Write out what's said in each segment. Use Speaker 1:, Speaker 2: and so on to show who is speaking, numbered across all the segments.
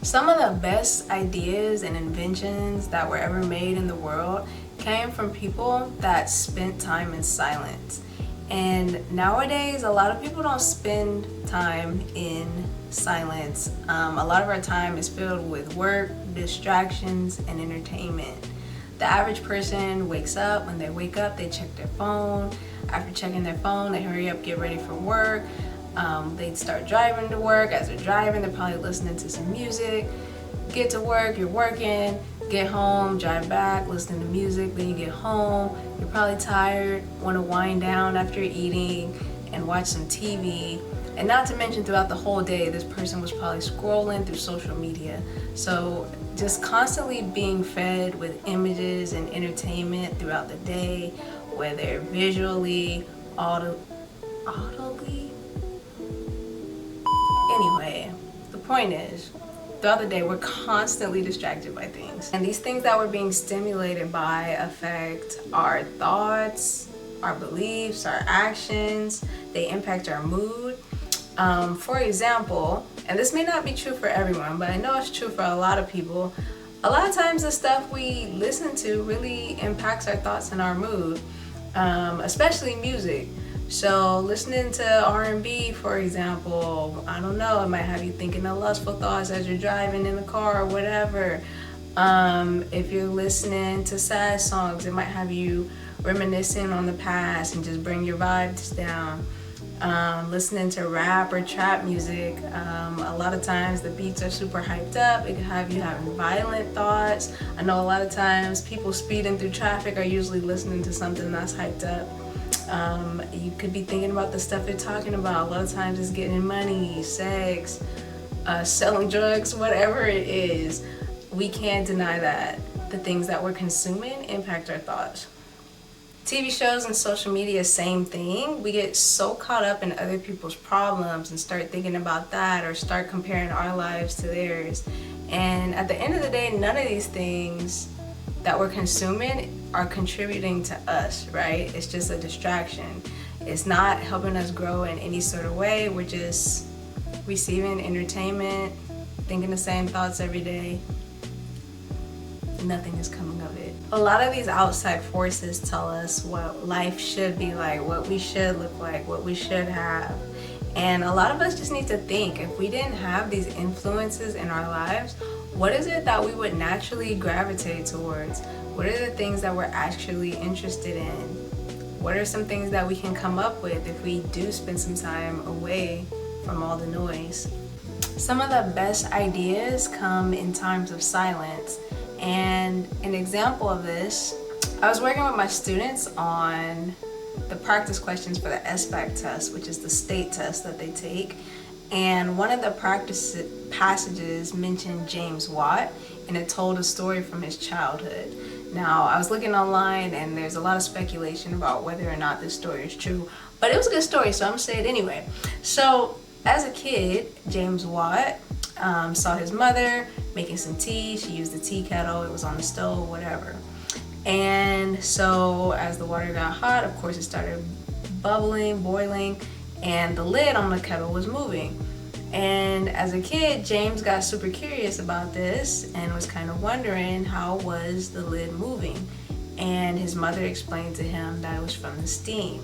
Speaker 1: Some of the best ideas and inventions that were ever made in the world came from people that spent time in silence. And nowadays, a lot of people don't spend time in silence. A lot of our time is filled with work, distractions, and entertainment. The average person wakes up. When they wake up, they check their phone. After checking their phone, they hurry up, get ready for work. They start driving to work. As they're driving, they're probably listening to some music. Get to work, you're working, get home, drive back, listening to music. Then you get home, you're probably tired, want to wind down after eating and watch some TV. And not to mention, throughout the whole day, this person was probably scrolling through social media. So just constantly being fed with images and entertainment throughout the day, whether visually, audibly. Anyway, the point is, throughout the day, we're constantly distracted by things. And these things that we're being stimulated by affect our thoughts, our beliefs, our actions. They impact our mood. For example, and this may not be true for everyone, but I know it's true for a lot of people, a lot of times the stuff we listen to really impacts our thoughts and our mood, especially music. So listening to R&B, for example, I don't know, it might have you thinking of lustful thoughts as you're driving in the car or whatever. If you're listening to sad songs, it might have you reminiscing on the past and just bring your vibes down. Listening to rap or trap music, a lot of times the beats are super hyped up. It can have you having violent thoughts. I know a lot of times people speeding through traffic are usually listening to something that's hyped up. You could be thinking about the stuff they're talking about. A lot of times it's getting money, sex, selling drugs, whatever it is. We can't deny that the things that we're consuming impact our thoughts. TV shows and social media, same thing. We get so caught up in other people's problems and start thinking about that, or start comparing our lives to theirs. And at the end of the day, none of these things that we're consuming are contributing to us, right? It's just a distraction. It's not helping us grow in any sort of way. We're just receiving entertainment, thinking the same thoughts every day. Nothing is coming of it. A lot of these outside forces tell us what life should be like, what we should look like, what we should have. And a lot of us just need to think, if we didn't have these influences in our lives, what is it that we would naturally gravitate towards? What are the things that we're actually interested in? What are some things that we can come up with if we do spend some time away from all the noise? Some of the best ideas come in times of silence. And an example of this, I was working with my students on the practice questions for the SBAC test, which is the state test that they take. And one of the practice passages mentioned James Watt, and it told a story from his childhood. Now, I was looking online, and there's a lot of speculation about whether or not this story is true, but it was a good story, so I'm gonna say it anyway. So, as a kid, James Watt saw his mother making some tea. She used a tea kettle, it was on the stove, whatever. And so as the water got hot, of course it started bubbling, boiling, and the lid on the kettle was moving. And as a kid, James got super curious about this and was kind of wondering how was the lid moving. And his mother explained to him that it was from the steam.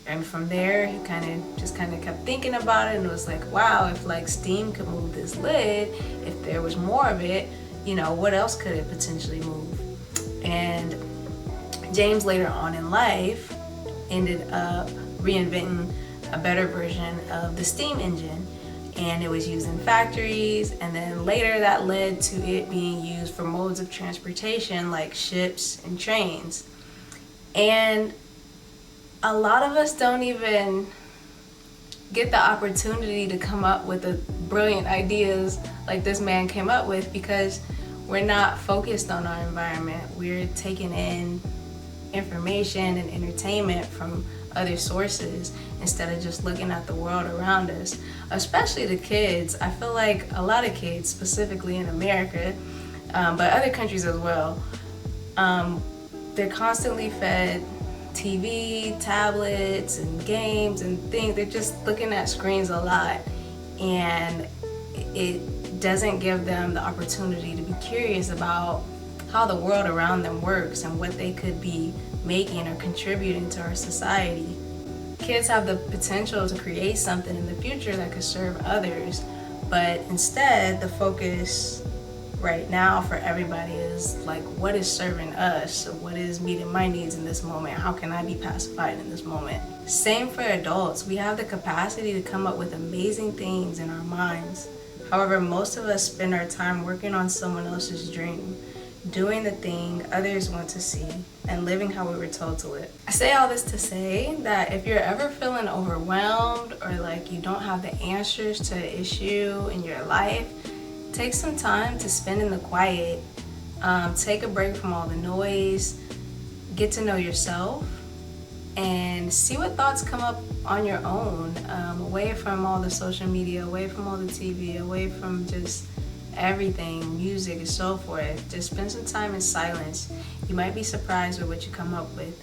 Speaker 1: And from there, he kind of kept thinking about it and was like, wow, if like steam could move this lid, if there was more of it, what else could it potentially move? And James later on in life ended up reinventing a better version of the steam engine. And it was used in factories, and then later that led to it being used for modes of transportation like ships and trains. And a lot of us don't even get the opportunity to come up with the brilliant ideas like this man came up with, because we're not focused on our environment. We're taking in information and entertainment from other sources instead of just looking at the world around us. Especially the kids. I feel like a lot of kids, specifically in America, but other countries as well, they're constantly fed TV, tablets, and games and things. They're just looking at screens a lot, and it doesn't give them the opportunity to be curious about how the world around them works and what they could be making or contributing to our society. Kids have the potential to create something in the future that could serve others, but instead the focus right now for everybody is like, what is serving us? What is meeting my needs in this moment? How can I be pacified in this moment? Same for adults. We have the capacity to come up with amazing things in our minds. However, most of us spend our time working on someone else's dream, doing the thing others want to see, and living how we were told to live. I say all this to say that if you're ever feeling overwhelmed or like you don't have the answers to an issue in your life, take some time to spend in the quiet. Take a break from all the noise, get to know yourself, and see what thoughts come up on your own, away from all the social media, away from all the TV, away from just everything, music and so forth. Just spend some time in silence. You might be surprised with what you come up with.